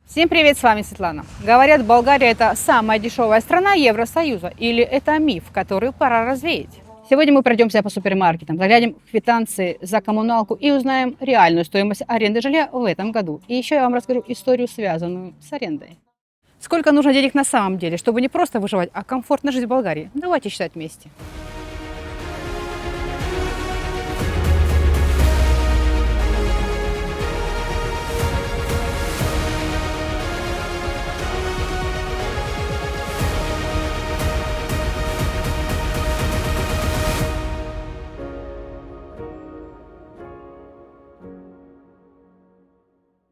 Всем привет, с вами Светлана. Говорят, Болгария – это самая дешевая страна Евросоюза. Или это миф, который пора развеять? Сегодня мы пройдемся по супермаркетам, заглянем в квитанции за коммуналку и узнаем реальную стоимость аренды жилья в этом году. И еще я вам расскажу историю, связанную с арендой. Сколько нужно денег на самом деле, чтобы не просто выживать, а комфортно жить в Болгарии? Давайте считать вместе.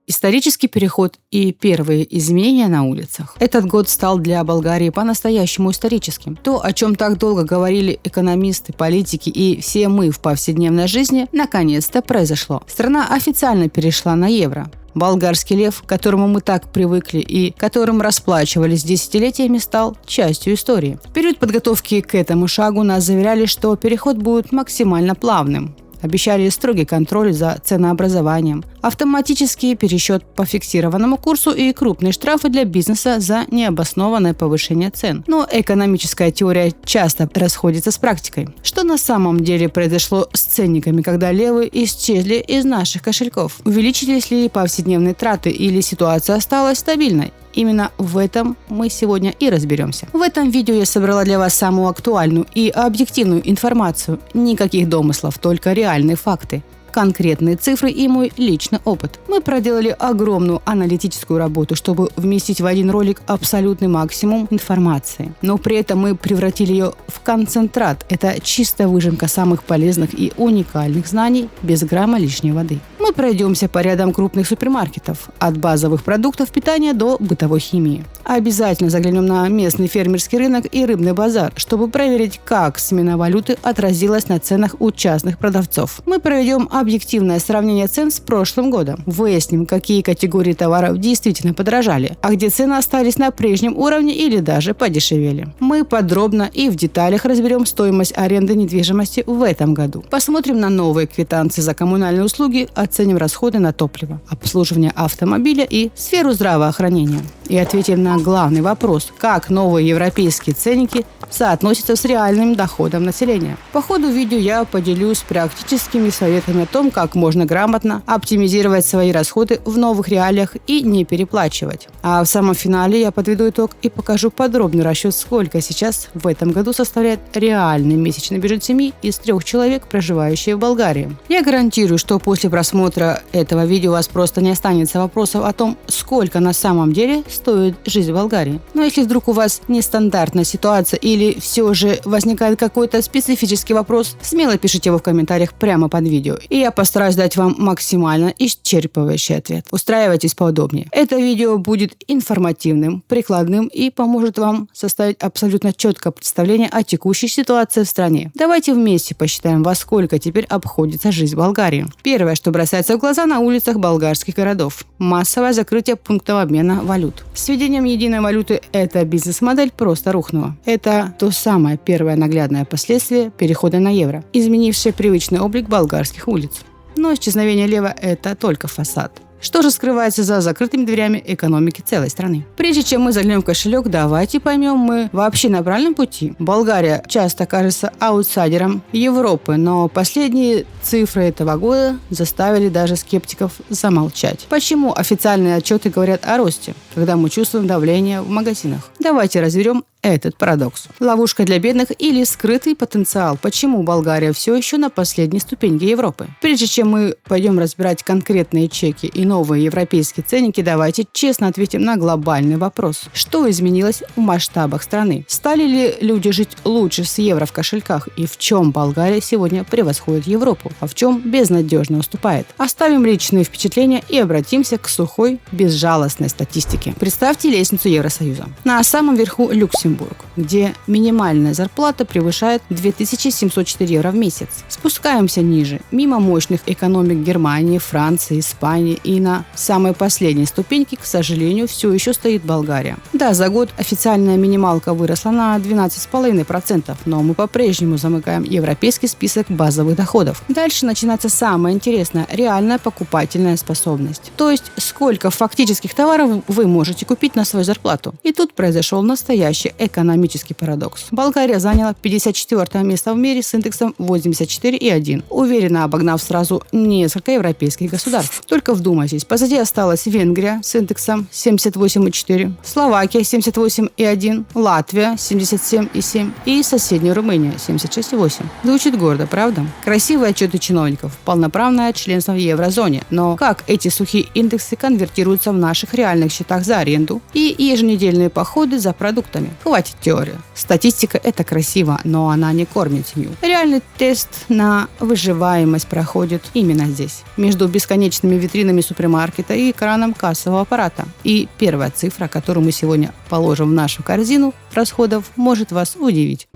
Исторический переход и первые изменения на улицах. Этот год стал для Болгарии по-настоящему историческим. То, о чем так долго говорили экономисты, политики и все мы в повседневной жизни, наконец-то произошло. Страна официально перешла на евро. Болгарский лев, к которому мы так привыкли и которым расплачивались десятилетиями, стал частью истории. В период подготовки к этому шагу нас заверяли, что переход будет максимально плавным. Обещали строгий контроль за ценообразованием, автоматический пересчет по фиксированному курсу и крупные штрафы для бизнеса за необоснованное повышение цен. Но экономическая теория часто расходится с практикой. Что на самом деле произошло с ценниками, когда левы исчезли из наших кошельков? Увеличились ли повседневные траты или ситуация осталась стабильной? Именно в этом мы сегодня и разберемся. В этом видео я собрала для вас самую актуальную и объективную информацию. Никаких домыслов, только реальные факты, конкретные цифры и мой личный опыт. Мы проделали огромную аналитическую работу, чтобы вместить в один ролик абсолютный максимум информации. Но при этом мы превратили ее в концентрат. Это чистая выжимка самых полезных и уникальных знаний без грамма лишней воды. Мы пройдемся по рядам крупных супермаркетов, от базовых продуктов питания до бытовой химии. Обязательно заглянем на местный фермерский рынок и рыбный базар, чтобы проверить, как смена валюты отразилась на ценах у частных продавцов. Мы проведем объективное сравнение цен с прошлым годом. Выясним, какие категории товаров действительно подорожали, а где цены остались на прежнем уровне или даже подешевели. Мы подробно и в деталях разберем стоимость аренды недвижимости в этом году. Посмотрим на новые квитанции за коммунальные услуги, оценим расходы на топливо, обслуживание автомобиля и сферу здравоохранения. И ответим на главный вопрос, как новые европейские ценники соотносятся с реальным доходом населения. По ходу видео я поделюсь практическими советами о том, как можно грамотно оптимизировать свои расходы в новых реалиях и не переплачивать. А в самом финале я подведу итог и покажу подробный расчет, сколько сейчас в этом году составляет реальный месячный бюджет семьи из 3 человек, проживающих в Болгарии. Я гарантирую, что после просмотра этого видео у вас просто не останется вопросов о том, сколько на самом деле стоит жизнь в Болгарии. Но если вдруг у вас нестандартная ситуация или все же возникает какой-то специфический вопрос, смело пишите его в комментариях прямо под видео, и я постараюсь дать вам максимально исчерпывающий ответ. Устраивайтесь поудобнее. Это видео будет информативным, прикладным и поможет вам составить абсолютно четкое представление о текущей ситуации в стране. Давайте вместе посчитаем, во сколько теперь обходится жизнь в Болгарии. Первое, что бросается в глаза на улицах болгарских городов – массовое закрытие пунктов обмена валют. С введением единой валюты эта бизнес-модель просто рухнула. Это то самое первое наглядное последствие перехода на евро, изменившее привычный облик болгарских улиц. Но исчезновение лева – это только фасад. Что же скрывается за закрытыми дверями экономики целой страны? Прежде чем мы заглянем в кошелек, давайте поймем, мы вообще на правильном пути. Болгария часто кажется аутсайдером Европы, но последние цифры этого года заставили даже скептиков замолчать. Почему официальные отчеты говорят о росте, когда мы чувствуем давление в магазинах? Давайте разберем этот парадокс. Ловушка для бедных или скрытый потенциал? Почему Болгария все еще на последней ступеньке Европы? Прежде чем мы пойдем разбирать конкретные чеки и новые европейские ценники, давайте честно ответим на глобальный вопрос. Что изменилось в масштабах страны? Стали ли люди жить лучше с евро в кошельках? И в чем Болгария сегодня превосходит Европу? А в чем безнадежно уступает? Оставим личные впечатления и обратимся к сухой, безжалостной статистике. Представьте лестницу Евросоюза. На самом верху Люксембург. Люксембург, где минимальная зарплата превышает 2704 евро в месяц. Спускаемся ниже, мимо мощных экономик Германии, Франции, Испании, и на самой последней ступеньке, к сожалению, все еще стоит Болгария. Да, за год официальная минималка выросла на 12,5%, но мы по-прежнему замыкаем европейский список базовых доходов. Дальше начинается самое интересное – реальная покупательная способность. То есть, сколько фактических товаров вы можете купить на свою зарплату. И тут произошел настоящий экономический парадокс. Болгария заняла 54 место в мире с индексом 84,1, уверенно обогнав сразу несколько европейских государств. Только вдумайтесь, позади осталась Венгрия с индексом 78,4, Словакия 78,1, Латвия 77,7 и соседняя Румыния 76,8. Звучит гордо, правда? Красивые отчеты чиновников, полноправное членство в еврозоне. Но как эти сухие индексы конвертируются в наших реальных счетах за аренду и еженедельные походы за продуктами? Хватит теории. Статистика – это красиво, но она не кормит семью. Реальный тест на выживаемость проходит именно здесь, между бесконечными витринами супермаркета и экраном кассового аппарата. И первая цифра, которую мы сегодня положим в нашу корзину расходов, может вас удивить.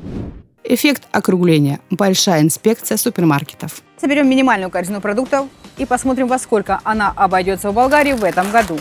Эффект округления. Большая инспекция супермаркетов. Соберем минимальную корзину продуктов и посмотрим, во сколько она обойдется в Болгарии в этом году.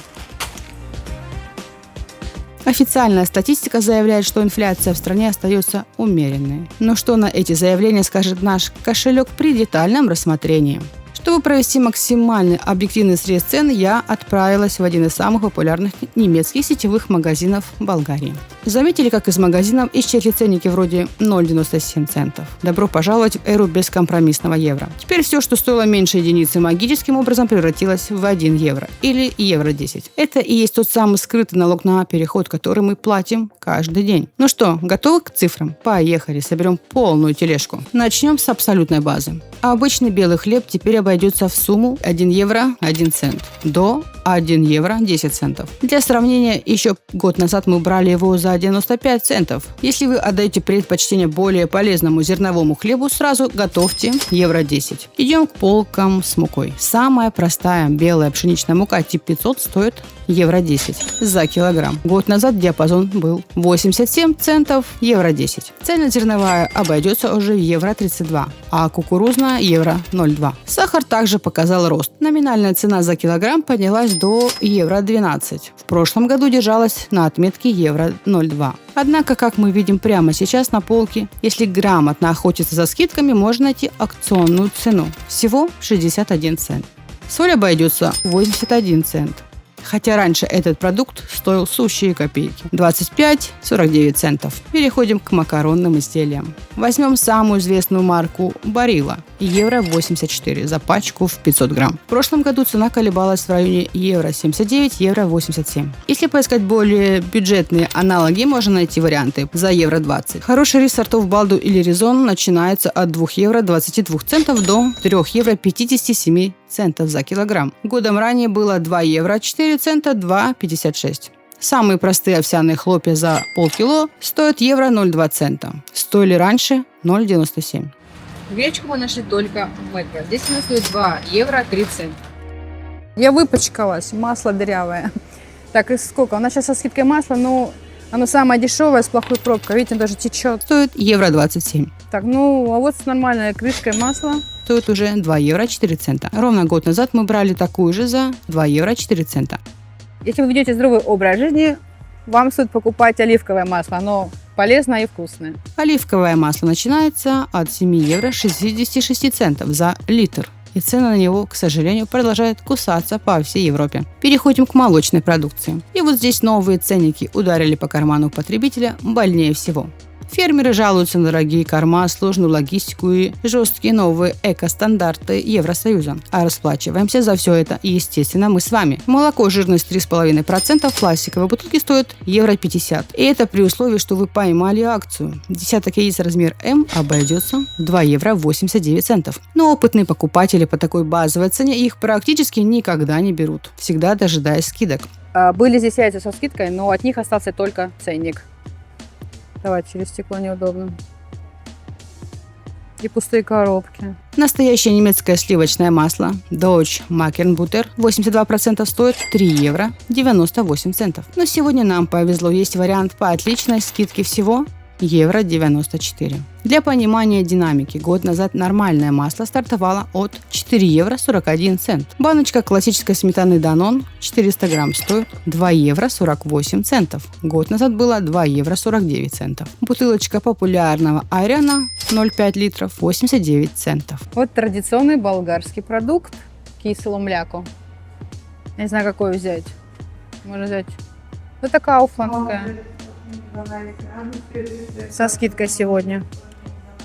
Официальная статистика заявляет, что инфляция в стране остается умеренной. Но что на эти заявления скажет наш кошелек при детальном рассмотрении? Чтобы провести максимальный объективный срез цен, я отправилась в один из самых популярных немецких сетевых магазинов Болгарии. Заметили, как из магазинов исчезли ценники вроде 0,97 центов? Добро пожаловать в эру бескомпромиссного евро. Теперь все, что стоило меньше единицы, магическим образом превратилось в 1 евро или евро 10. Это и есть тот самый скрытый налог на переход, который мы платим каждый день. Ну что, готовы к цифрам? Поехали, соберем полную тележку. Начнем с абсолютной базы. Обычный белый хлеб теперь обойдется в сумму 1 евро 1 цент до 1 евро 10 центов. Для сравнения, еще год назад мы брали его за 95 центов. Если вы отдаете предпочтение более полезному зерновому хлебу, сразу готовьте евро 10. Идем к полкам с мукой. Самая простая белая пшеничная мука тип 500 стоит евро 10 за килограмм. Год назад диапазон был 87 центов, евро 10. Цельнозерновая обойдется уже в евро 32, а кукурузная евро 0,2. Сахар также показал рост. Номинальная цена за килограмм поднялась до евро 12. В прошлом году держалась на отметке евро 0,2. Однако, как мы видим прямо сейчас на полке, если грамотно охотиться за скидками, можно найти акционную цену. Всего 61 цент. Соль обойдется 81 цент. Хотя раньше этот продукт стоил сущие копейки – 25-49 центов. Переходим к макаронным изделиям. Возьмем самую известную марку Барилла – евро 84 за пачку в 500 грамм. В прошлом году цена колебалась в районе евро 79, евро 87. Если поискать более бюджетные аналоги, можно найти варианты за евро 20. Хороший рис сортов Балду или Ризон начинается от 2 евро 22 центов до 3 евро 57 центов за килограмм. Годом ранее было 2 евро 4 цента, 2,56. Самые простые овсяные хлопья за полкило стоят евро 0,2 цента. Стоили раньше 0,97. Гречку мы нашли только в Метро. Здесь она стоит 2 евро 3 цента. Я выпачкалась, масло дырявое. Так, и сколько? У нас сейчас со скидкой масла, но оно самое дешевое, с плохой пробкой. Видите, даже течет. Стоит евро 27. Так, ну, а вот с нормальной крышкой масла стоит уже 2 евро 4 цента. Ровно год назад мы брали такую же за 2 евро 4 цента. Если вы ведете здоровый образ жизни, вам стоит покупать оливковое масло. Оно полезное и вкусное. Оливковое масло начинается от 7 евро 66 центов за литр. И цена на него, к сожалению, продолжает кусаться по всей Европе. Переходим к молочной продукции. И вот здесь новые ценники ударили по карману потребителя больнее всего. Фермеры жалуются на дорогие корма, сложную логистику и жесткие новые эко-стандарты Евросоюза. А расплачиваемся за все это, естественно, мы с вами. Молоко жирность 3,5%, в пластиковой бутылке стоит евро 50. И это при условии, что вы поймали акцию. Десяток яиц размер М обойдется в 2 евро 89 центов. Но опытные покупатели по такой базовой цене их практически никогда не берут, всегда дожидаясь скидок. Были здесь яйца со скидкой, но от них остался только ценник. Давай, через стекло неудобно. И пустые коробки. Настоящее немецкое сливочное масло Deutsche Markenbutter 82% стоит 3 евро 98 центов. Но сегодня нам повезло, есть вариант по отличной скидке всего евро 94. Для понимания динамики, год назад нормальное масло стартовало от 4 евро 41 цент. Баночка классической сметаны Danone 400 грамм стоит 2 евро 48 центов. Год назад было 2 евро 49 центов. Бутылочка популярного Айрена 0,5 литров 89 центов. Вот традиционный болгарский продукт. Кисело мляко. Я не знаю, какой взять. Можно взять. Вот такая кауфландская. Со скидкой сегодня.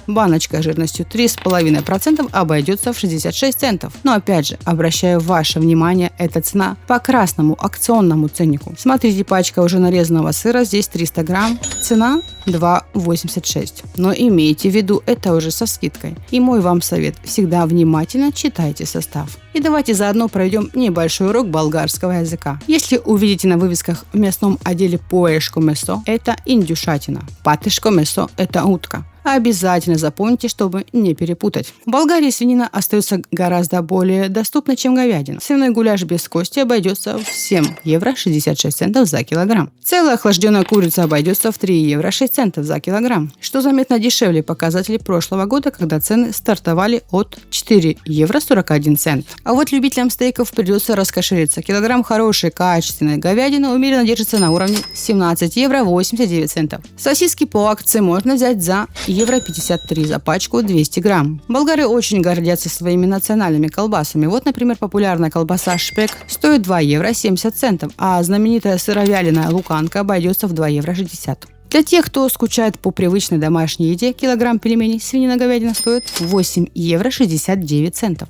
Баночка жирностью 3,5% обойдется в 66 центов. Но опять же, обращаю ваше внимание, это цена по красному акционному ценнику. Смотрите, пачка уже нарезанного сыра, здесь 300 грамм, цена 2,86. Но имейте в виду, это уже со скидкой. И мой вам совет, всегда внимательно читайте состав. И давайте заодно пройдем небольшой урок болгарского языка. Если увидите на вывесках в мясном отделе поешко месо, это индюшатина. Патешко месо – это утка. Обязательно запомните, чтобы не перепутать. В Болгарии свинина остается гораздо более доступна, чем говядина. Свиной гуляш без кости обойдется в 7 евро 66 центов за килограмм. Целая охлажденная курица обойдется в 3 евро 6 центов за килограмм, что заметно дешевле показателей прошлого года, когда цены стартовали от 4 евро 41 цент. А вот любителям стейков придется раскошелиться. Килограмм хорошей качественной говядины умеренно держится на уровне 17 евро 89 центов. Сосиски по акции можно взять за евро 53 за пачку 200 грамм. Болгары очень гордятся своими национальными колбасами. Вот, например, популярная колбаса шпек стоит 2 евро 70 центов, а знаменитая сыровяленая луканка обойдется в 2 евро 60. Для тех, кто скучает по привычной домашней еде, килограмм пельменей свинина-говядина стоит 8 евро 69 центов.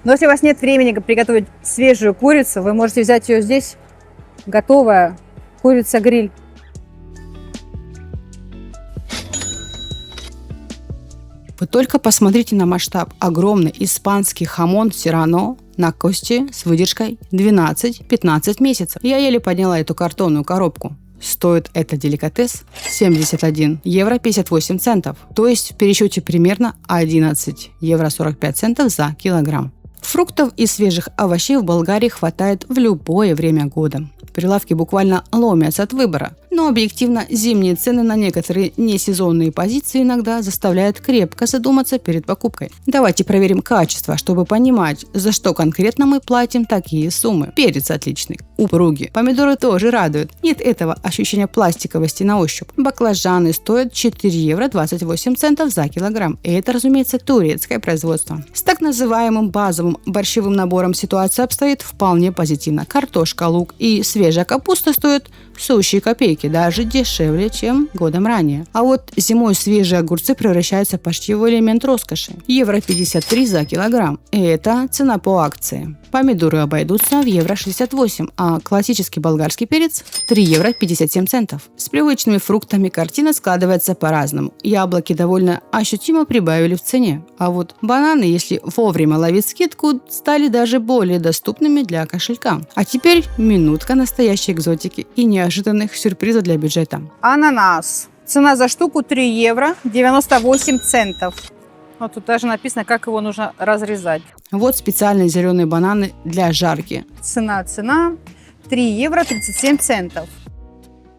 Но если у вас нет времени приготовить свежую курицу, вы можете взять ее здесь, готовая курица-гриль. Вы только посмотрите на масштаб. Огромный испанский хамон Сирано на кости с выдержкой 12-15 месяцев. Я еле подняла эту картонную коробку. Стоит этот деликатес 71 евро 58 центов. То есть в пересчете примерно 11 евро 45 центов за килограмм. Фруктов и свежих овощей в Болгарии хватает в любое время года. Прилавки буквально ломятся от выбора. Но объективно зимние цены на некоторые несезонные позиции иногда заставляют крепко задуматься перед покупкой. Давайте проверим качество, чтобы понимать, за что конкретно мы платим такие суммы. Перец отличный, упругий. Помидоры тоже радуют. Нет этого ощущения пластиковости на ощупь. Баклажаны стоят 4 евро 28 центов за килограмм. И это, разумеется, турецкое производство. С так называемым базовым борщевым набором ситуация обстоит вполне позитивно. Картошка, лук и свежая капуста стоят сущие копейки, даже дешевле, чем годом ранее. А вот зимой свежие огурцы превращаются почти в элемент роскоши. Евро 53 за килограмм. И это цена по акции. Помидоры обойдутся в евро 68, а классический болгарский перец 3 евро 57 центов. С привычными фруктами картина складывается по-разному. Яблоки довольно ощутимо прибавили в цене. А вот бананы, если вовремя ловить скидку, стали даже более доступными для кошелька. А теперь минутка настоящей экзотики и неожиданных сюрпризов для бюджета. Ананас. Цена за штуку 3 евро 98 центов. Вот тут даже написано, как его нужно разрезать. Вот специальные зеленые бананы для жарки. Цена 3 евро 37 центов.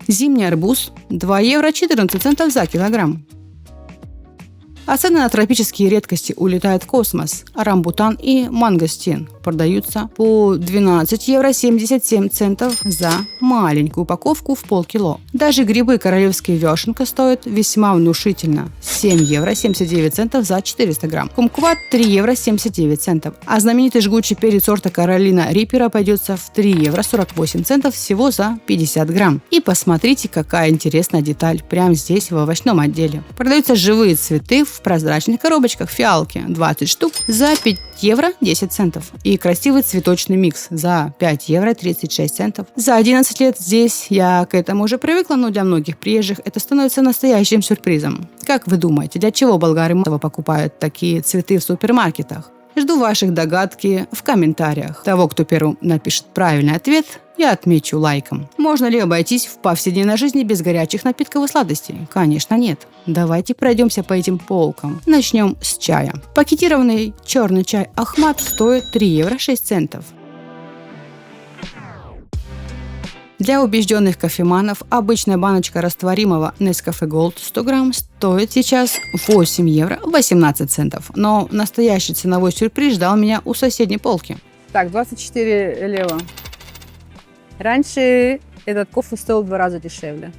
Зимний арбуз 2 евро 14 центов за килограмм. А цены на тропические редкости улетают в космос. Рамбутан и мангостин продаются по 12 евро 77 центов за маленькую упаковку в полкило. Даже грибы королевские вешенка стоят весьма внушительно. 7 евро 79 центов за 400 грамм. Кумкват 3 евро 79 центов. А знаменитый жгучий перец сорта Каролина Риппер обойдется в 3 евро 48 центов всего за 50 грамм. И посмотрите, какая интересная деталь прямо здесь в овощном отделе. Продаются живые цветы в прозрачных коробочках фиалки 20 штук за 5 евро 10 центов. И красивый цветочный микс за 5 евро 36 центов. За 11 лет здесь я к этому уже привыкла, но для многих приезжих это становится настоящим сюрпризом. Как вы думаете, для чего болгары массово покупают такие цветы в супермаркетах? Жду ваших догадки в комментариях. Того, кто первым напишет правильный ответ, я отмечу лайком. Можно ли обойтись в повседневной жизни без горячих напитков и сладостей? Конечно, нет. Давайте пройдемся по этим полкам. Начнем с чая. Пакетированный черный чай Ахмад стоит 3 евро 6 центов. Для убежденных кофеманов обычная баночка растворимого Nescafe Gold 100 грамм стоит сейчас 8 евро 18 центов. Но настоящий ценовой сюрприз ждал меня у соседней полки. Так, 24 лева. Раньше этот кофе стоил в 2 раза дешевле.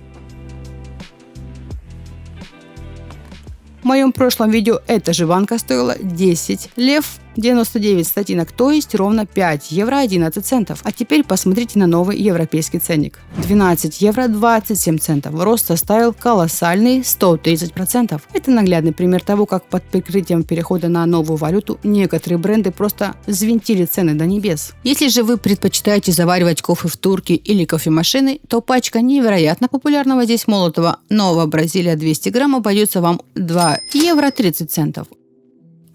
В моем прошлом видео эта же банка стоила 10 лев 99 статинок, то есть ровно 5 евро 11 центов. А теперь посмотрите на новый европейский ценник. 12 евро 27 центов. Рост составил колоссальный 130%. Это наглядный пример того, как под прикрытием перехода на новую валюту некоторые бренды просто взвинтили цены до небес. Если же вы предпочитаете заваривать кофе в турке или кофемашины, то пачка невероятно популярного здесь молотого Нова Бразилия 200 грамм обойдется вам 2 евро 30 центов.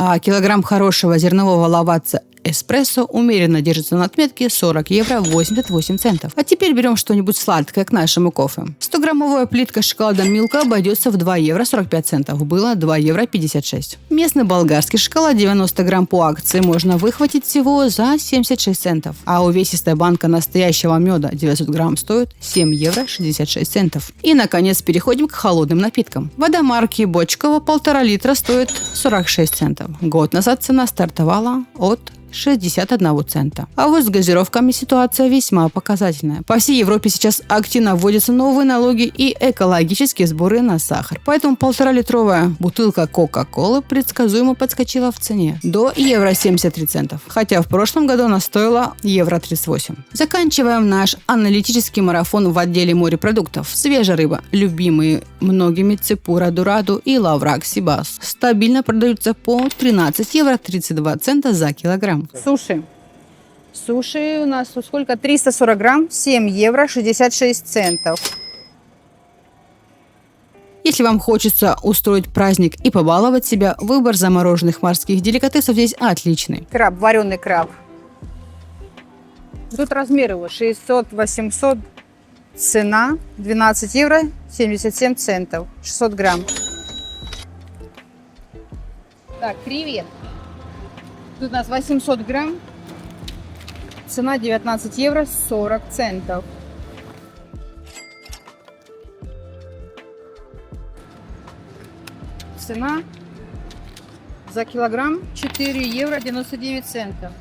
А килограмм хорошего зернового лавацца эспрессо умеренно держится на отметке 40 евро 88 центов. А теперь берем что-нибудь сладкое к нашему кофе. 100-граммовая плитка шоколада Милка обойдется в 2 евро 45 центов. Было 2 евро 56. Местный болгарский шоколад 90 грамм по акции можно выхватить всего за 76 центов. А увесистая банка настоящего меда 900 грамм стоит 7 евро 66 центов. И, наконец, переходим к холодным напиткам. Вода марки Бочкова 1,5 литра стоит 46 центов. Год назад цена стартовала от 61 цента. А вот с газировками ситуация весьма показательная. По всей Европе сейчас активно вводятся новые налоги и экологические сборы на сахар. Поэтому 1,5-литровая бутылка Кока-Колы предсказуемо подскочила в цене до евро 73 центов. Хотя в прошлом году она стоила евро 38. Заканчиваем наш аналитический марафон в отделе морепродуктов. Свежая рыба, любимые многими цепура дураду и лаврак сибас, стабильно продаются по 13 евро 32 цента за килограмм. Суши. Суши у нас сколько? 340 грамм, 7 евро 66 центов. Если вам хочется устроить праздник и побаловать себя, выбор замороженных морских деликатесов здесь отличный. Краб, вареный краб. Тут размер его 600-800. Цена 12 евро 77 центов. 600 грамм. Так, кревет. Тут у нас 800 грамм. Цена 19 евро 40 центов. Цена за килограмм 4 евро 99 центов.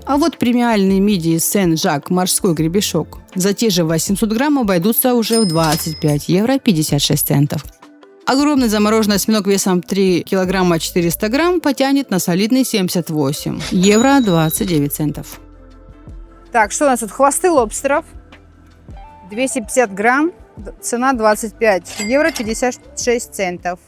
А вот премиальный мидии Сен-Жак морской гребешок за те же 800 грамм обойдутся уже в 25 евро 56 центов. Огромный замороженный осьминог весом 3 килограмма 400 грамм потянет на солидные 78 евро 29 центов. Так, что у нас тут? Хвосты лобстеров. 250 грамм. Цена 25 евро 56 центов.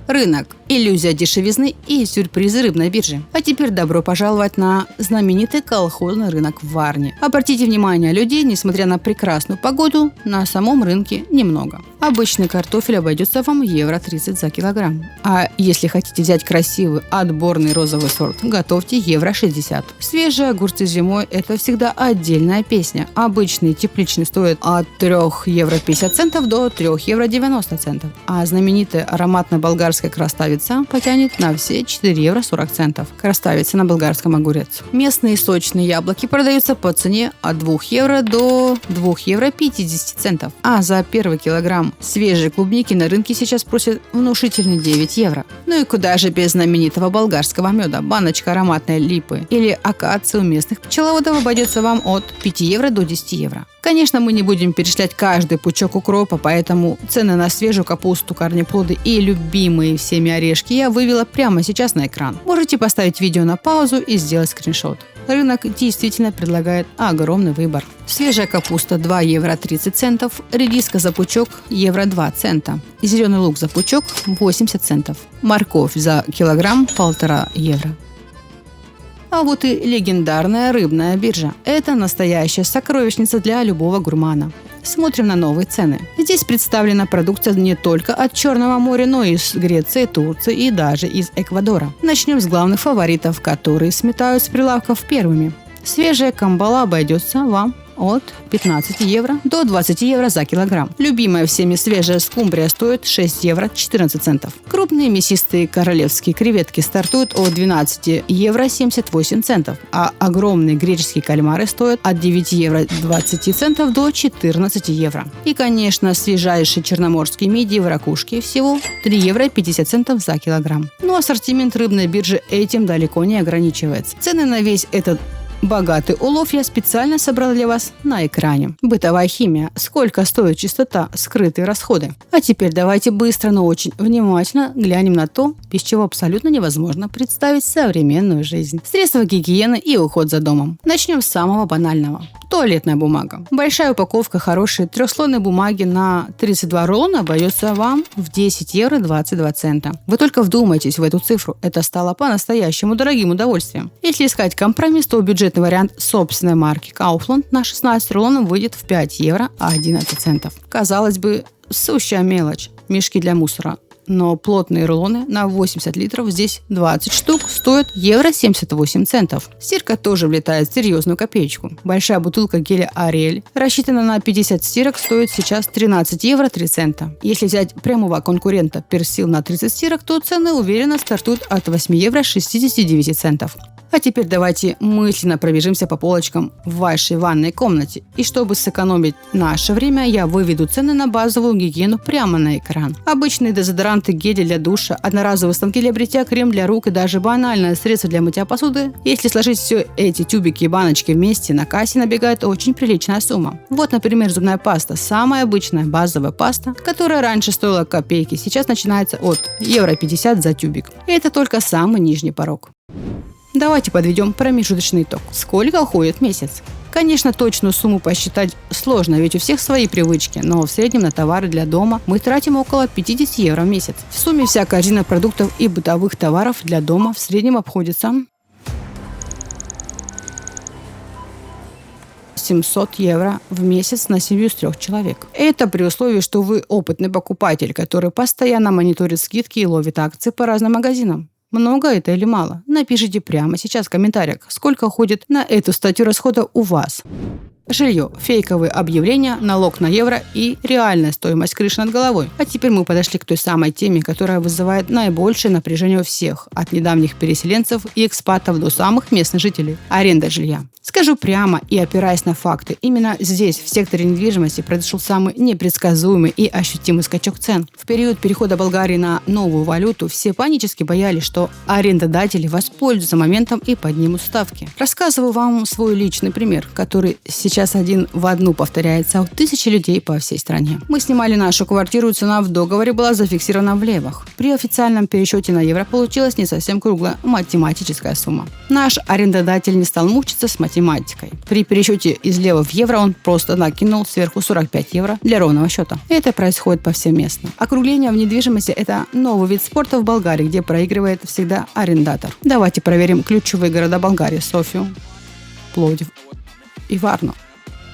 Рынок. Иллюзия дешевизны и сюрпризы рыбной биржи. А теперь добро пожаловать на знаменитый колхозный рынок в Варне. Обратите внимание, людей, несмотря на прекрасную погоду, на самом рынке немного. Обычный картофель обойдется вам евро 30 за килограмм. А если хотите взять красивый отборный розовый сорт, готовьте евро 60. Свежие огурцы зимой – это всегда отдельная песня. Обычный тепличный стоит от 3 евро 50 центов до 3 евро 90 центов. А знаменитая ароматная болгарская краставица потянет на все 4 евро 40 центов. Краставица на болгарском огурец. Местные сочные яблоки продаются по цене от 2 евро до 2 евро 50 центов. А за первый килограмм свежей клубники на рынке сейчас просят внушительные 9 евро. Ну и куда же без знаменитого болгарского меда? Баночка ароматной липы или акации у местных пчеловодов обойдется вам от 5 евро до 10 евро. Конечно, мы не будем перечислять каждый пучок укропа, поэтому цены на свежую капусту, корнеплоды и любимые всеми орешки я вывела прямо сейчас на экран. Можете поставить видео на паузу и сделать скриншот. Рынок действительно предлагает огромный выбор. Свежая капуста 2 евро 30 центов, редиска за пучок евро 2 цента, зеленый лук за пучок 80 центов, морковь за килограмм 1,5 евро. А вот и легендарная рыбная биржа. Это настоящая сокровищница для любого гурмана. Смотрим на новые цены. Здесь представлена продукция не только от Черного моря, но и из Греции, Турции и даже из Эквадора. Начнем с главных фаворитов, которые сметают с прилавков первыми. Свежая камбала обойдется вам от 15 евро до 20 евро за килограмм. Любимая всеми свежая скумбрия стоит 6 евро 14 центов. Крупные мясистые королевские креветки стартуют от 12 евро 78 центов, а огромные греческие кальмары стоят от 9 евро 20 центов до 14 евро. И, конечно, свежайшие черноморские мидии в ракушке всего 3 евро 50 центов за килограмм. Но ассортимент рыбной биржи этим далеко не ограничивается. Цены на весь этот богатый улов я специально собрал для вас на экране. Бытовая химия. Сколько стоит чистота, скрытые расходы. А теперь давайте быстро, но очень внимательно глянем на то, без чего абсолютно невозможно представить современную жизнь. Средства гигиены и уход за домом. Начнем с самого банального. Туалетная бумага. Большая упаковка хорошей трехслойной бумаги на 32 рулона обойдется вам в 10 евро 22 цента. Вы только вдумайтесь в эту цифру. Это стало по-настоящему дорогим удовольствием. Если искать компромисс, то бюджетный вариант собственной марки Kaufland на 16 рулонов выйдет в 5 евро 11 центов. Казалось бы, сущая мелочь. Мешки для мусора. Но плотные рулоны на 80 литров, здесь 20 штук, стоят евро 78 центов. Стирка тоже влетает в серьезную копеечку. Большая бутылка геля Ariel, рассчитана на 50 стирок, стоит сейчас 13 евро 3 цента. Если взять прямого конкурента Persil на 30 стирок, то цены уверенно стартуют от 8 евро 69 центов. А теперь давайте мысленно пробежимся по полочкам в вашей ванной комнате. И чтобы сэкономить наше время, я выведу цены на базовую гигиену прямо на экран. Обычные дезодоранты, гели для душа, одноразовые станки для бритья, крем для рук и даже банальное средство для мытья посуды. Если сложить все эти тюбики и баночки вместе, на кассе набегает очень приличная сумма. Вот, например, зубная паста. Самая обычная базовая паста, которая раньше стоила копейки, сейчас начинается от евро 50 за тюбик. И это только самый нижний порог. Давайте подведем промежуточный итог. Сколько уходит в месяц? Конечно, точную сумму посчитать сложно, ведь у всех свои привычки, но в среднем на товары для дома мы тратим около 50 евро в месяц. В сумме вся корзина продуктов и бытовых товаров для дома в среднем обходится 700 евро в месяц на семью с 3 человек. Это при условии, что вы опытный покупатель, который постоянно мониторит скидки и ловит акции по разным магазинам. Много это или мало? Напишите прямо сейчас в комментариях, сколько уходит на эту статью расхода у вас. Жилье, фейковые объявления, налог на евро и реальная стоимость крыши над головой. А теперь мы подошли к той самой теме, которая вызывает наибольшее напряжение у всех, от недавних переселенцев и экспатов до самых местных жителей – аренда жилья. Скажу прямо и опираясь на факты, именно здесь, в секторе недвижимости, произошел самый непредсказуемый и ощутимый скачок цен. В период перехода Болгарии на новую валюту все панически боялись, что арендодатели воспользуются моментом и поднимут ставки. Рассказываю вам свой личный пример, который сейчас один в одну повторяется у тысячи людей по всей стране. Мы снимали нашу квартиру, цена в договоре была зафиксирована в левах. При официальном пересчете на евро получилась не совсем круглая математическая сумма. Наш арендодатель не стал мучиться с математикой. При пересчете из лева в евро он просто накинул сверху 45 евро для ровного счета. Это происходит повсеместно. Округление в недвижимости – это новый вид спорта в Болгарии, где проигрывает всегда арендатор. Давайте проверим ключевые города Болгарии – Софию, Пловдив и Варну.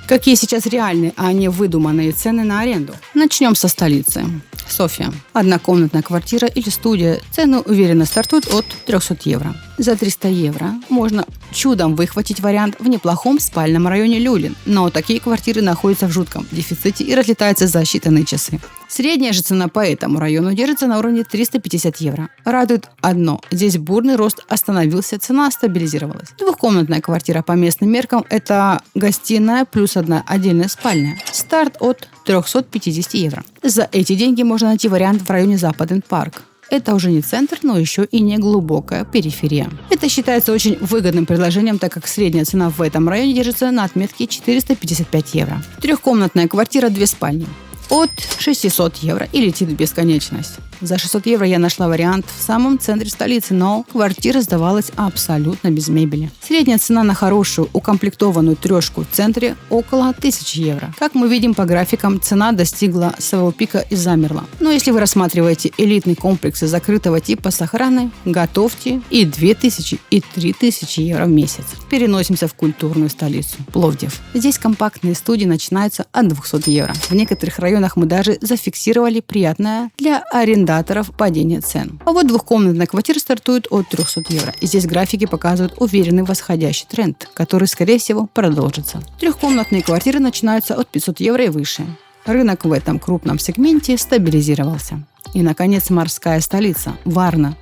Какие сейчас реальные, а не выдуманные цены на аренду? Начнем со столицы. София. Однокомнатная квартира или студия. Цены уверенно стартуют от 300 евро. За 300 евро можно чудом выхватить вариант в неплохом спальном районе Люлин. Но такие квартиры находятся в жутком дефиците и разлетаются за считанные часы. Средняя же цена по этому району держится на уровне 350 евро. Радует одно. Здесь бурный рост остановился, цена стабилизировалась. Двухкомнатная квартира по местным меркам – это гостиная плюс одна отдельная спальня. Старт от 350 евро. За эти деньги можно найти вариант в районе Западен Парк. Это уже не центр, но еще и не глубокая периферия. Это считается очень выгодным предложением, так как средняя цена в этом районе держится на отметке 455 евро. Трехкомнатная квартира, 2 спальни. От 600 евро и летит в бесконечность. За 600 евро я нашла вариант в самом центре столицы, но квартира сдавалась абсолютно без мебели. Средняя цена на хорошую укомплектованную трешку в центре около 1000 евро. Как мы видим по графикам, цена достигла своего пика и замерла. Но если вы рассматриваете элитные комплексы закрытого типа с охраной, готовьте и 2000, и 3000 евро в месяц. Переносимся в культурную столицу – Пловдив. Здесь компактные студии начинаются от 200 евро. В некоторых районах мы даже зафиксировали приятное для арендодателей фундаторов падения цен. А вот двухкомнатная квартира стартует от 300 евро. И здесь графики показывают уверенный восходящий тренд, который, скорее всего, продолжится. Трехкомнатные квартиры начинаются от 500 евро и выше. Рынок в этом крупном сегменте стабилизировался. И, наконец, морская столица – Варна.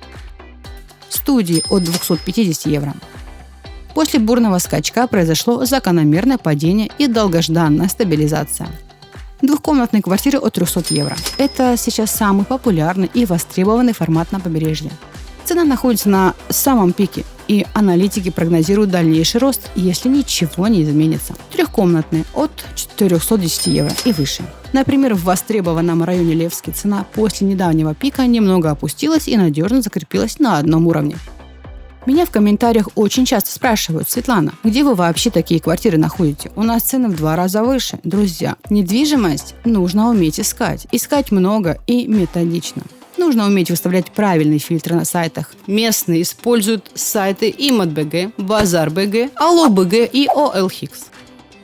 Студии от 250 евро. После бурного скачка произошло закономерное падение и долгожданная стабилизация. Двухкомнатные квартиры от 300 евро. Это сейчас самый популярный и востребованный формат на побережье. Цена находится на самом пике, и аналитики прогнозируют дальнейший рост, если ничего не изменится. Трехкомнатные от 410 евро и выше. Например, в востребованном районе Левский цена после недавнего пика немного опустилась и надежно закрепилась на одном уровне. Меня в комментариях очень часто спрашивают: Светлана, где вы вообще такие квартиры находите? У нас цены в 2 раза выше. Друзья, недвижимость нужно уметь искать. Искать много и методично. Нужно уметь выставлять правильные фильтры на сайтах. Местные используют сайты Imot.bg, Bazaar.bg, Allo.bg и OLX.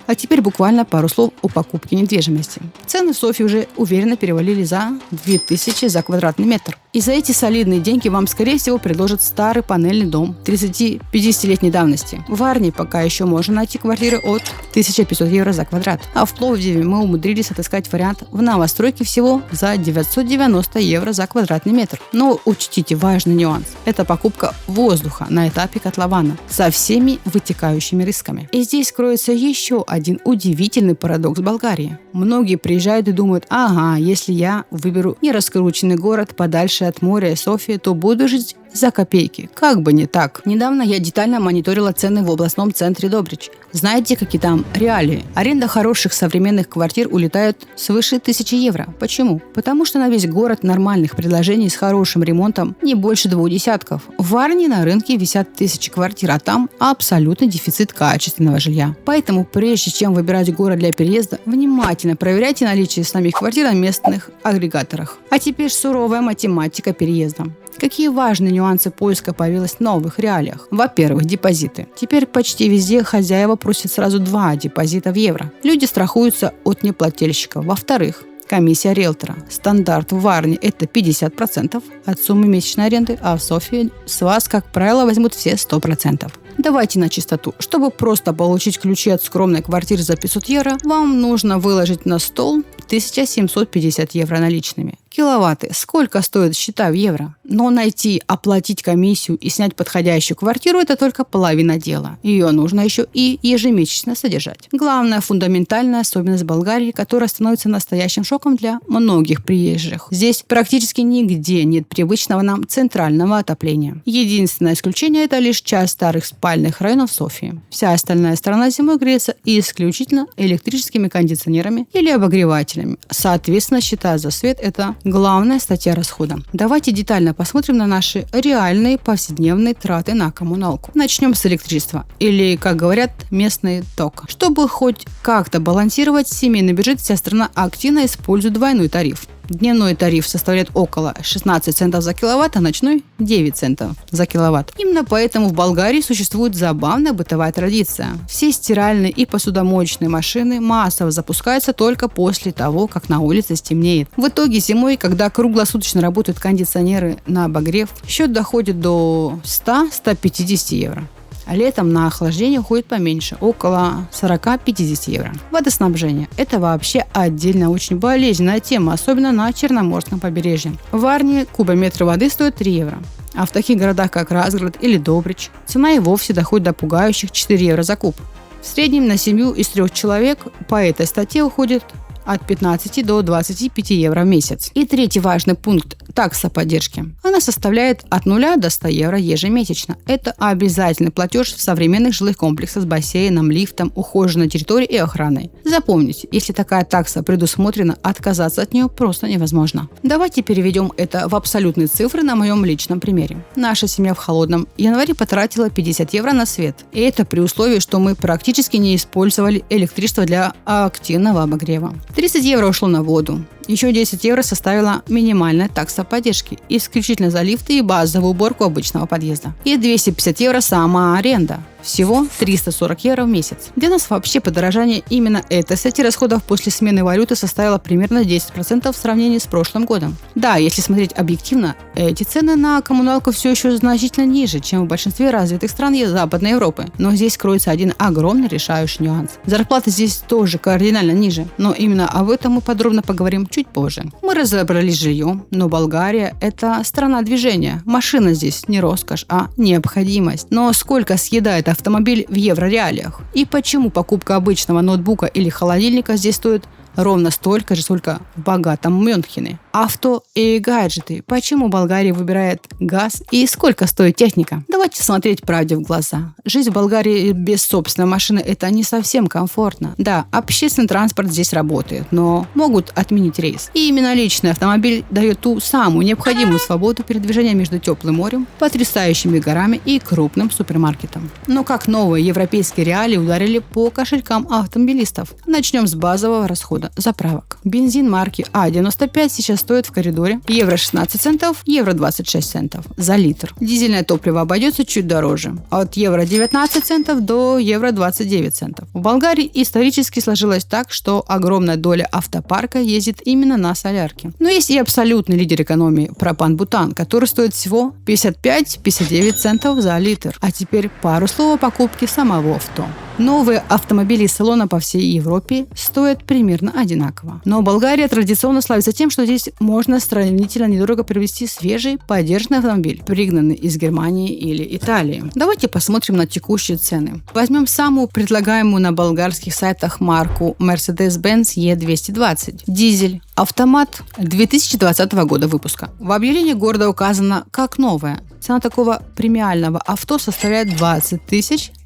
А теперь буквально пару слов о покупке недвижимости. Цены в Софии уже уверенно перевалили за 2000 за квадратный метр. И за эти солидные деньги вам, скорее всего, предложат старый панельный дом 30-50-летней давности. В Варне пока еще можно найти квартиры от 1500 евро за квадрат. А в Пловдиве мы умудрились отыскать вариант в новостройке всего за 990 евро за квадратный метр. Но учтите важный нюанс. Это покупка воздуха на этапе котлована со всеми вытекающими рисками. И здесь кроется еще один удивительный парадокс Болгарии. Многие приезжают и думают: ага, если я выберу нераскрученный город подальше от моря и Софии, то буду жить за копейки. Как бы не так. Недавно я детально мониторила цены в областном центре Добрич. Знаете, какие там реалии? Аренда хороших современных квартир улетает свыше 1000 евро. Почему? Потому что на весь город нормальных предложений с хорошим ремонтом не больше 2 десятков. В Варне на рынке висят 1000 квартир, а там абсолютный дефицит качественного жилья. Поэтому прежде чем выбирать город для переезда, внимательно проверяйте наличие самих квартир на местных агрегаторах. А теперь суровая математика переезда. Какие важные нюансы поиска появилось в новых реалиях? Во-первых, депозиты. Теперь почти везде хозяева просят сразу 2 депозита в евро. Люди страхуются от неплательщика. Во-вторых, комиссия риэлтора. Стандарт в Варне – это 50% от суммы месячной аренды, а в Софии с вас, как правило, возьмут все 100%. Давайте на чистоту. Чтобы просто получить ключи от скромной квартиры за 500 евро, вам нужно выложить на стол 1750 евро наличными. Киловатты. Сколько стоят счета в евро? Но найти, оплатить комиссию и снять подходящую квартиру – это только половина дела. Ее нужно еще и ежемесячно содержать. Главная фундаментальная особенность Болгарии, которая становится настоящим шоком для многих приезжих. Здесь практически нигде нет привычного нам центрального отопления. Единственное исключение – это лишь часть старых спальных районов Софии. Вся остальная страна зимой греется исключительно электрическими кондиционерами или обогревателями. Соответственно, счета за свет – это главная статья расхода. Давайте детально посмотрим на наши реальные повседневные траты на коммуналку. Начнем с электричества, или, как говорят, местный ток. Чтобы хоть как-то балансировать семейный бюджет, вся страна активно использует двойной тариф. Дневной тариф составляет около 16 центов за киловатт, а ночной 9 центов за киловатт. Именно поэтому в Болгарии существует забавная бытовая традиция. Все стиральные и посудомоечные машины массово запускаются только после того, как на улице стемнеет. В итоге зимой, когда круглосуточно работают кондиционеры на обогрев, счет доходит до 100-150 евро. А летом на охлаждение уходит поменьше, около 40-50 евро. Водоснабжение – это вообще отдельно очень болезненная тема, особенно на Черноморском побережье. В Варне кубометр воды стоит 3 евро. А в таких городах, как Разград или Добрич, цена и вовсе доходит до пугающих 4 евро за куб. В среднем на семью из 3 человек по этой статье уходит от 15 до 25 евро в месяц. И третий важный пункт – такса поддержки. Она составляет от 0 до 100 евро ежемесячно. Это обязательный платеж в современных жилых комплексах с бассейном, лифтом, ухоженной территорией и охраной. Запомните, если такая такса предусмотрена, отказаться от нее просто невозможно. Давайте переведем это в абсолютные цифры на моем личном примере. Наша семья в холодном январе потратила 50 евро на свет. И это при условии, что мы практически не использовали электричество для активного обогрева. 30 евро ушло на воду. Еще 10 евро составила минимальная такса поддержки, исключительно за лифты и базовую уборку обычного подъезда. И 250 евро сама аренда. Всего 340 евро в месяц. Для нас вообще подорожание именно этой статьи расходов после смены валюты составило примерно 10% в сравнении с прошлым годом. Да, если смотреть объективно, эти цены на коммуналку все еще значительно ниже, чем в большинстве развитых стран Западной Европы. Но здесь кроется один огромный решающий нюанс. Зарплаты здесь тоже кардинально ниже, но именно об этом мы подробно поговорим чуть позже. Мы разобрались с жильем, но Болгария – это страна движения. Машина здесь не роскошь, а необходимость. Но сколько съедает автомобиль в евро-реалиях? И почему покупка обычного ноутбука или холодильника здесь стоит ровно столько же, сколько в богатом Мюнхене? Авто и гаджеты. Почему Болгария выбирает газ и сколько стоит техника? Давайте смотреть правде в глаза. Жизнь в Болгарии без собственной машины – это не совсем комфортно. Да, общественный транспорт здесь работает, но могут отменить рейс. И именно личный автомобиль дает ту самую необходимую свободу передвижения между теплым морем, потрясающими горами и крупным супермаркетом. Но как новые европейские реалии ударили по кошелькам автомобилистов? Начнем с базового расхода – заправок. Бензин марки А95 сейчас стоит в коридоре евро 16 центов, евро 26 центов за литр. Дизельное топливо обойдется чуть дороже, от евро 19 центов до евро 29 центов. В Болгарии исторически сложилось так, что огромная доля автопарка ездит именно на солярке. Но есть и абсолютный лидер экономии – пропан-бутан, который стоит всего 55-59 центов за литр. А теперь пару слов о покупке самого авто. Новые автомобили из салона по всей Европе стоят примерно одинаково. Но Болгария традиционно славится тем, что здесь можно сравнительно недорого приобрести свежий, подержанный автомобиль, пригнанный из Германии или Италии. Давайте посмотрим на текущие цены. Возьмем самую предлагаемую на болгарских сайтах марку Mercedes-Benz E220. Дизель. Автомат 2020 года выпуска. В объявлении города указано как новое. Цена такого премиального авто составляет 20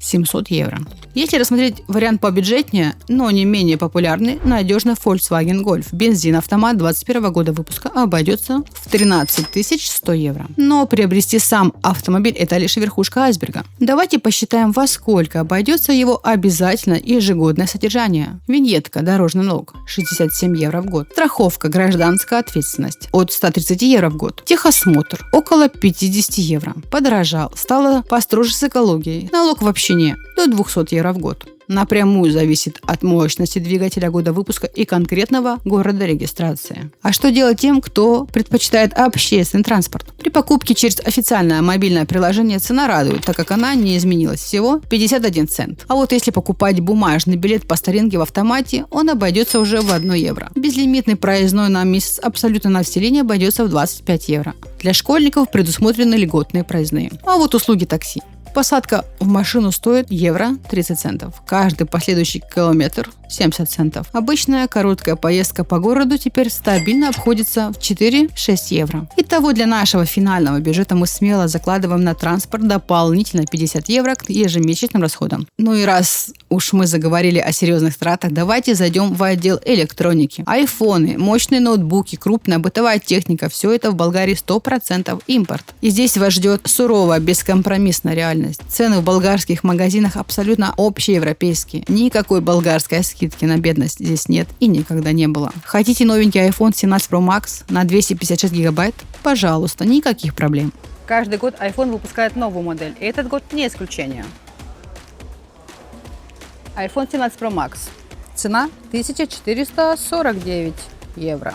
700 евро. Если рассмотреть вариант побюджетнее, но не менее популярный, надежный Volkswagen Golf. Бензин-автомат 2021 года выпуска обойдется в 13 100 евро. Но приобрести сам автомобиль – это лишь верхушка айсберга. Давайте посчитаем, во сколько обойдется его обязательно ежегодное содержание. Виньетка, дорожный налог – 67 евро в год. Страховка, гражданская ответственность – от 130 евро в год. Техосмотр – около 50 евро. Подорожал, стало построже с экологией. Налог в общине – до 200 евро в год. Напрямую зависит от мощности двигателя, года выпуска и конкретного города регистрации. А что делать тем, кто предпочитает общественный транспорт? При покупке через официальное мобильное приложение цена радует, так как она не изменилась, всего 51 цент. А вот если покупать бумажный билет по старинке в автомате, он обойдется уже в 1 евро. Безлимитный проездной на месяц абсолютно на вселение обойдется в 25 евро. Для школьников предусмотрены льготные проездные. А вот услуги такси. Посадка в машину стоит евро 30 центов. Каждый последующий километр 70 центов. Обычная короткая поездка по городу теперь стабильно обходится в 4-6 евро. Итого для нашего финального бюджета мы смело закладываем на транспорт дополнительно 50 евро к ежемесячным расходам. Ну и раз уж мы заговорили о серьезных тратах, давайте зайдем в отдел электроники. Айфоны, мощные ноутбуки, крупная бытовая техника – все это в Болгарии 100% импорт. И здесь вас ждет суровая, бескомпромиссная реальность. Цены в болгарских магазинах абсолютно общеевропейские. Никакой болгарской скидки на бедность здесь нет и никогда не было. Хотите новенький iPhone 17 Pro Max на 256 гигабайт? Пожалуйста, никаких проблем. Каждый год iPhone выпускает новую модель, и этот год не исключение. iPhone 17 Pro Max. Цена 1449 евро.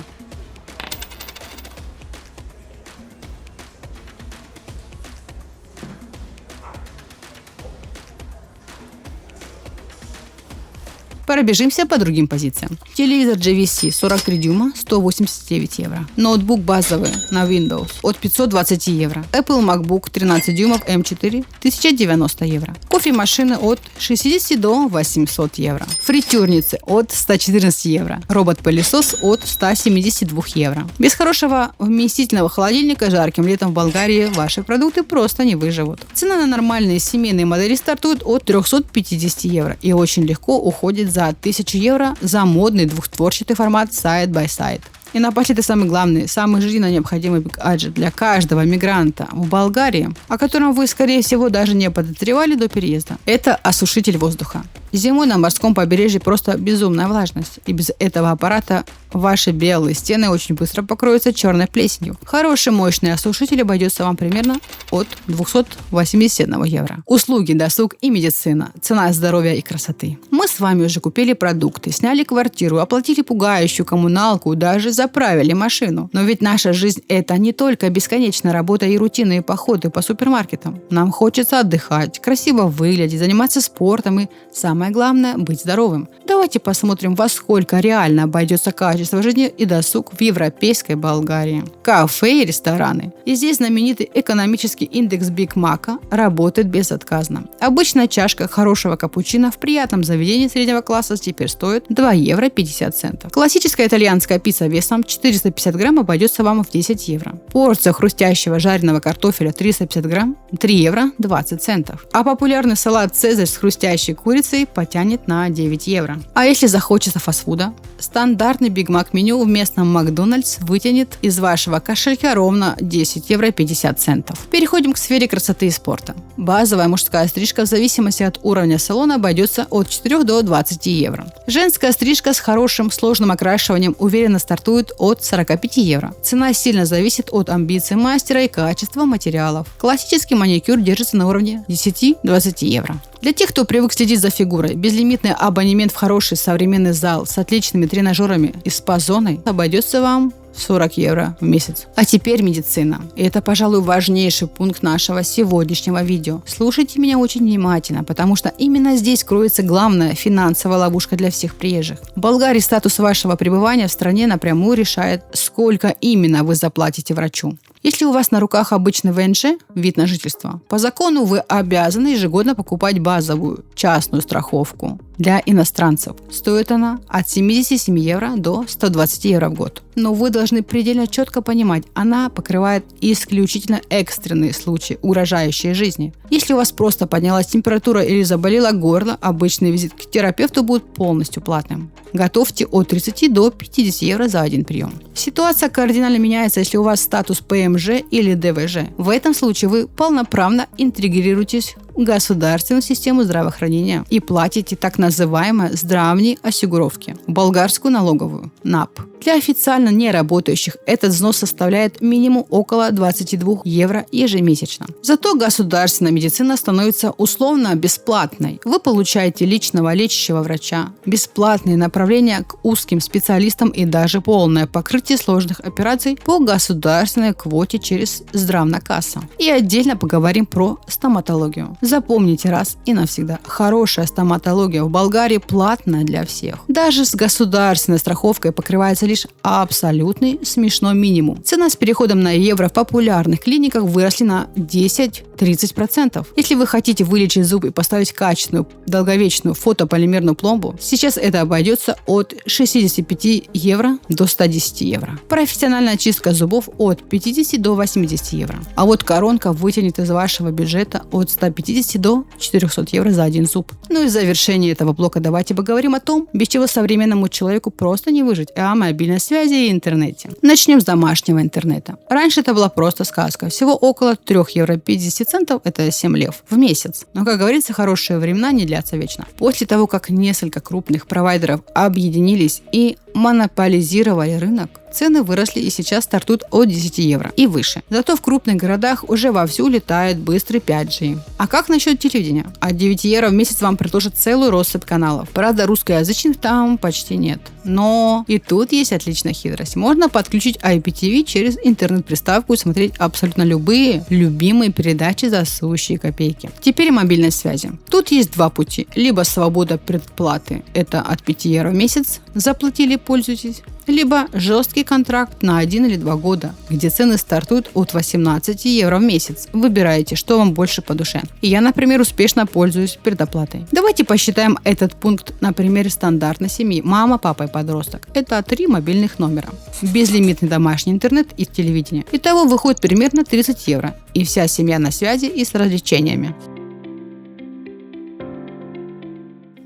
Пробежимся по другим позициям. Телевизор JVC 43 дюйма 189 евро. Ноутбук базовый на Windows от 520 евро. Apple MacBook 13 дюймов M4 1090 евро. Кофемашины от 60 до 800 евро. Фритюрницы от 114 евро. Робот-пылесос от 172 евро. Без хорошего вместительного холодильника жарким летом в Болгарии ваши продукты просто не выживут. Цена на нормальные семейные модели стартует от 350 евро и очень легко уходит за 1000 евро за модный двухстворчатый формат Side by Side. И напоследок самый главный, самый жизненно необходимый гаджет для каждого мигранта в Болгарии, о котором вы, скорее всего, даже не подозревали до переезда. Это осушитель воздуха. Зимой на морском побережье просто безумная влажность, и без этого аппарата ваши белые стены очень быстро покроются черной плесенью. Хороший мощный осушитель обойдется вам примерно от 281 евро. Услуги, досуг и медицина. Цена здоровья и красоты. Мы с вами уже купили продукты, сняли квартиру, оплатили пугающую коммуналку, даже заправили машину. Но ведь наша жизнь – это не только бесконечная работа и рутинные походы по супермаркетам. Нам хочется отдыхать, красиво выглядеть, заниматься спортом и, самое главное, быть здоровым. Давайте посмотрим, во сколько реально обойдется качество жизни и досуг в европейской Болгарии. Кафе и рестораны. И здесь знаменитый экономический индекс Биг Мака работает безотказно. Обычная чашка хорошего капучино в приятном заведении среднего класса теперь стоит 2 евро 50 центов. Классическая итальянская пицца весом 450 грамм обойдется вам в 10 евро. Порция хрустящего жареного картофеля 350 грамм 3 евро 20 центов. А популярный салат «Цезарь» с хрустящей курицей потянет на 9 евро. А если захочется фастфуда? Стандартный Биг Мак меню в местном Макдональдс вытянет из вашего кошелька ровно 10 евро 50 центов. Переходим к сфере красоты и спорта. Базовая мужская стрижка в зависимости от уровня салона обойдется от 4 до 20 евро. Женская стрижка с хорошим сложным окрашиванием уверенно стартует от 45 евро. Цена сильно зависит от амбиций мастера и качества материалов. Классический маникюр держится на уровне 10-20 евро. Для тех, кто привык следить за фигурой, безлимитный абонемент в хороший современный зал с отличными тренажерами и спа-зоной обойдется вам 40 евро в месяц. А теперь медицина. И это, пожалуй, важнейший пункт нашего сегодняшнего видео. Слушайте меня очень внимательно, потому что именно здесь кроется главная финансовая ловушка для всех приезжих. В Болгарии статус вашего пребывания в стране напрямую решает, сколько именно вы заплатите врачу. Если у вас на руках обычный ВНЖ, вид на жительство, по закону вы обязаны ежегодно покупать базовую частную страховку для иностранцев. Стоит она от 77 евро до 120 евро в год. Но вы должны предельно четко понимать, она покрывает исключительно экстренные случаи, угрожающие жизни. Если у вас просто поднялась температура или заболело горло, обычный визит к терапевту будет полностью платным. Готовьте от 30 до 50 евро за один прием. Ситуация кардинально меняется, если у вас статус ПМЖ или ДВЖ. В этом случае вы полноправно интегрируетесь в государственную систему здравоохранения и платите так называемые здравные осигуровки, болгарскую налоговую, НАП. Для официально не работающих этот взнос составляет минимум около 22 евро ежемесячно. Зато государственная медицина становится условно бесплатной. Вы получаете личного лечащего врача, бесплатные направления к узким специалистам и даже полное покрытие сложных операций по государственной квоте через здравнокасса. И отдельно поговорим про стоматологию. Запомните раз и навсегда, хорошая стоматология в Болгарии платная для всех. Даже с государственной страховкой покрывается лишь абсолютный смешной минимум. Цена с переходом на евро в популярных клиниках выросли на 10-30%. Если вы хотите вылечить зуб и поставить качественную, долговечную фотополимерную пломбу, сейчас это обойдется от 65 евро до 110 евро. Профессиональная чистка зубов от 50 до 80 евро. А вот коронка вытянет из вашего бюджета от 150 до 400 евро за один зуб. Ну и в завершении этого блока давайте поговорим о том, без чего современному человеку просто не выжить, о мобильной связи и интернете. Начнем с домашнего интернета. Раньше это была просто сказка. Всего около 3 евро 50 центов, это 7 лев, в месяц. Но, как говорится, хорошие времена не длятся вечно. После того, как несколько крупных провайдеров объединились и монополизировали рынок, цены выросли и сейчас стартуют от 10 евро и выше. Зато в крупных городах уже вовсю летает быстрый 5G. А как насчет телевидения? От 9 евро в месяц вам предложат целую россыпь каналов. Правда, русскоязычных там почти нет. Но и тут есть отличная хитрость. Можно подключить IPTV через интернет-приставку и смотреть абсолютно любые любимые передачи за сущие копейки. Теперь мобильной связи. Тут есть два пути. Либо свобода предплаты, это от 5 евро в месяц, заплатили, пользуйтесь. Либо жесткий контракт на 1 или 2 года, где цены стартуют от 18 евро в месяц. Выбираете, что вам больше по душе. И я, например, успешно пользуюсь предоплатой. Давайте посчитаем этот пункт на примере стандартной семьи. Мама, папа и подросток. Это 3 мобильных номера. Безлимитный домашний интернет и телевидение. Итого выходит примерно 30 евро. И вся семья на связи и с развлечениями.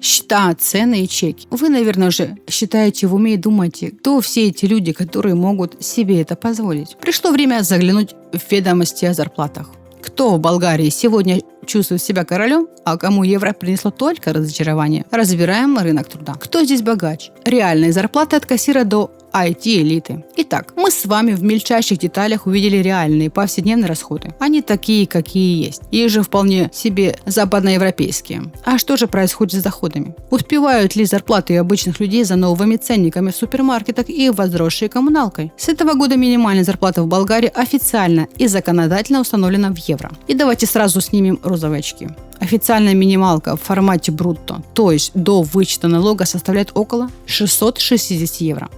Счета, цены и чеки. Вы, наверное, уже считаете в уме и думаете, кто все эти люди, которые могут себе это позволить. Пришло время заглянуть в ведомости о зарплатах. Кто в Болгарии сегодня чувствует себя королем, а кому евро принесло только разочарование? Разбираем рынок труда. Кто здесь богач? Реальные зарплаты от кассира до IT-элиты. Итак, мы с вами в мельчайших деталях увидели реальные повседневные расходы. Они такие, какие есть. И же вполне себе западноевропейские. А что же происходит с доходами? Успевают ли зарплаты обычных людей за новыми ценниками в супермаркетах и возросшей коммуналкой? С этого года минимальная зарплата в Болгарии официально и законодательно установлена в евро. И давайте сразу снимем розовые очки. Официальная минималка в формате брутто, то есть до вычета налога, составляет около 660 евро.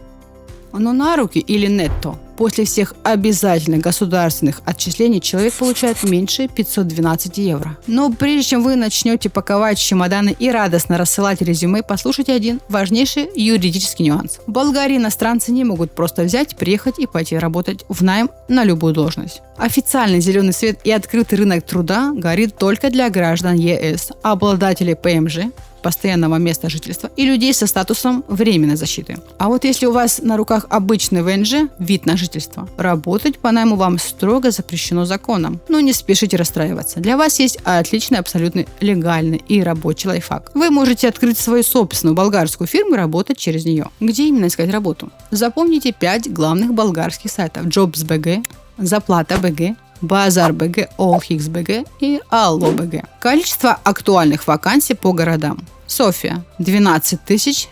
Но на руки или нетто после всех обязательных государственных отчислений человек получает меньше 512 евро. Но прежде чем вы начнете паковать чемоданы и радостно рассылать резюме, послушайте один важнейший юридический нюанс. В Болгарии иностранцы не могут просто взять, приехать и пойти работать в найм на любую должность. Официальный зеленый свет и открытый рынок труда горит только для граждан ЕС, обладателей ПМЖ, постоянного места жительства, и людей со статусом временной защиты. А вот если у вас на руках обычный ВНЖ, вид на жительство, работать по найму вам строго запрещено законом. Но не спешите расстраиваться. Для вас есть отличный, абсолютно легальный и рабочий лайфхак. Вы можете открыть свою собственную болгарскую фирму и работать через нее. Где именно искать работу? Запомните 5 главных болгарских сайтов: Jobs.bg, Зарплата.bg, Базар.bg, Allhix.bg и Allo.bg. Количество актуальных вакансий по городам: София – 12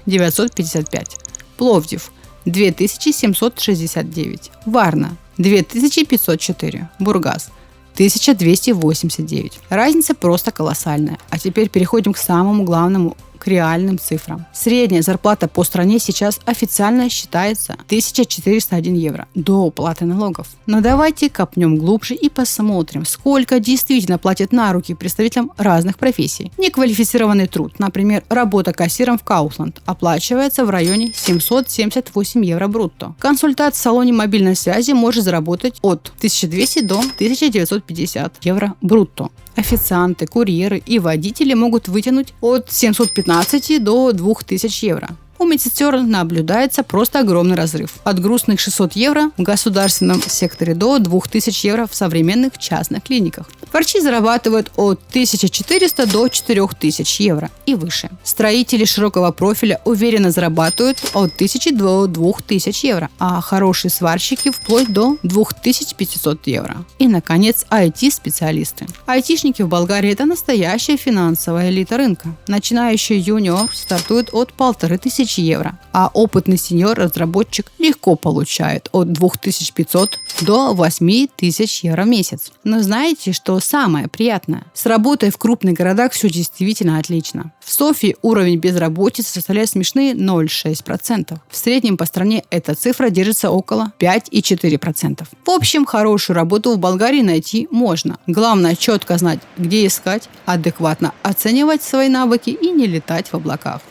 955, Пловдив – 2769, Варна – 2504, Бургас – 1289. Разница просто колоссальная. А теперь переходим к самому главному, к реальным цифрам. Средняя зарплата по стране сейчас официально считается 1401 евро до уплаты налогов. Но давайте копнем глубже и посмотрим, сколько действительно платят на руки представителям разных профессий. Неквалифицированный труд, например, работа кассиром в Kaufland, оплачивается в районе 778 евро брутто. Консультант в салоне мобильной связи может заработать от 1200 до 1950 евро брутто. Официанты, курьеры и водители могут вытянуть от 715 до 2000 евро. У медсестер наблюдается просто огромный разрыв. От грустных 600 евро в государственном секторе до 2000 евро в современных частных клиниках. Врачи зарабатывают от 1400 до 4000 евро и выше. Строители широкого профиля уверенно зарабатывают от 1000 до 2000 евро, а хорошие сварщики вплоть до 2500 евро. И, наконец, IT-специалисты. Айтишники в Болгарии – это настоящая финансовая элита рынка. Начинающий юниор стартует от 1500 евро, а опытный сеньор-разработчик легко получает от 2500 до 8000 евро в месяц. Но знаете, что самое приятное? С работой в крупных городах все действительно отлично. В Софии уровень безработицы составляет смешные 0,6%. В среднем по стране эта цифра держится около 5,4%. В общем, хорошую работу в Болгарии найти можно. Главное четко знать, где искать, адекватно оценивать свои навыки и не летать в облаках.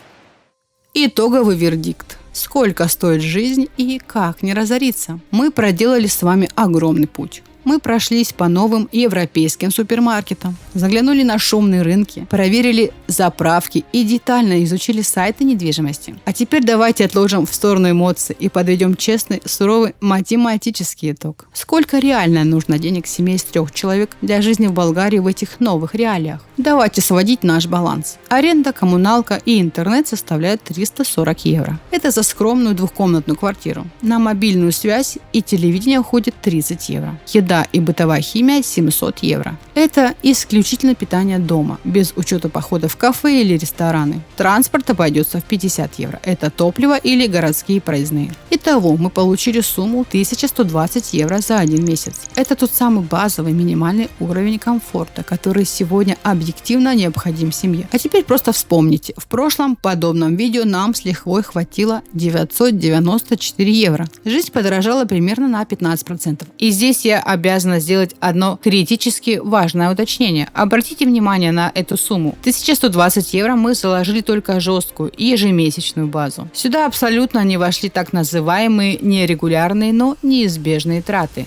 Итоговый вердикт. Сколько стоит жизнь и как не разориться? Мы проделали с вами огромный путь. Мы прошлись по новым европейским супермаркетам, заглянули на шумные рынки, проверили заправки и детально изучили сайты недвижимости. А теперь давайте отложим в сторону эмоции и подведем честный, суровый математический итог. Сколько реально нужно денег семье из 3 человек для жизни в Болгарии в этих новых реалиях? Давайте сводить наш баланс. Аренда, коммуналка и интернет составляют 340 евро. Это за скромную двухкомнатную квартиру. На мобильную связь и телевидение уходит 30 евро. Еда и бытовая химия 700 евро. Это исключительно питание дома, без учета похода в кафе или рестораны. Транспорт обойдется в 50 евро. Это топливо или городские проездные. Итого мы получили сумму 1120 евро за один месяц. Это тот самый базовый минимальный уровень комфорта, который сегодня объективно необходим семье. А теперь просто вспомните, в прошлом подобном видео нам с лихвой хватило 994 евро. Жизнь подорожала примерно на 15%. И здесь я обязана сделать одно критически важное уточнение. Обратите внимание на эту сумму. 1120 евро мы заложили только жесткую и ежемесячную базу. Сюда абсолютно не вошли так называемые нерегулярные, но неизбежные траты.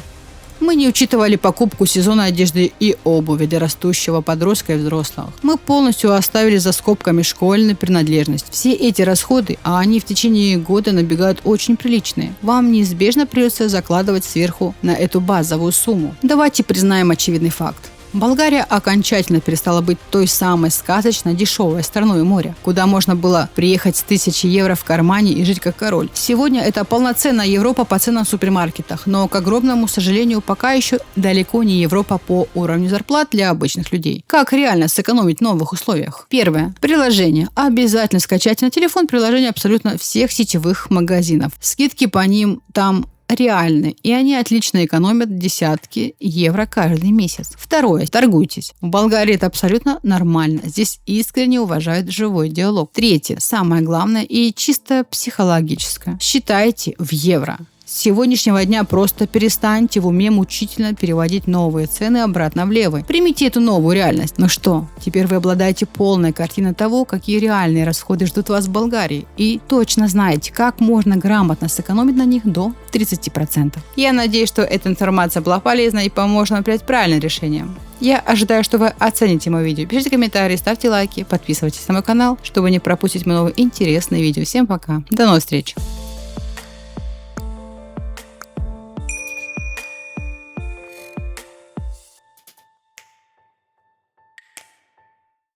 Мы не учитывали покупку сезонной одежды и обуви для растущего подростка и взрослых. Мы полностью оставили за скобками школьную принадлежность. Все эти расходы, а они в течение года набегают очень приличные, вам неизбежно придется закладывать сверху на эту базовую сумму. Давайте признаем очевидный факт. Болгария окончательно перестала быть той самой сказочно дешевой страной моря, куда можно было приехать с 1000 евро в кармане и жить как король. Сегодня это полноценная Европа по ценам в супермаркетах, но, к огромному сожалению, пока еще далеко не Европа по уровню зарплат для обычных людей. Как реально сэкономить в новых условиях? Первое. Приложение. Обязательно скачайте на телефон приложение абсолютно всех сетевых магазинов. Скидки по ним там реальны, и они отлично экономят десятки евро каждый месяц. Второе. Торгуйтесь. В Болгарии это абсолютно нормально. Здесь искренне уважают живой диалог. Третье. Самое главное и чисто психологическое. Считайте в евро. С сегодняшнего дня просто перестаньте в уме мучительно переводить новые цены обратно в левые. Примите эту новую реальность. Ну что, теперь вы обладаете полной картиной того, какие реальные расходы ждут вас в Болгарии. И точно знаете, как можно грамотно сэкономить на них до 30%. Я надеюсь, что эта информация была полезна и поможет вам принять правильное решение. Я ожидаю, что вы оцените мое видео. Пишите комментарии, ставьте лайки, подписывайтесь на мой канал, чтобы не пропустить мои новые интересные видео. Всем пока. До новых встреч.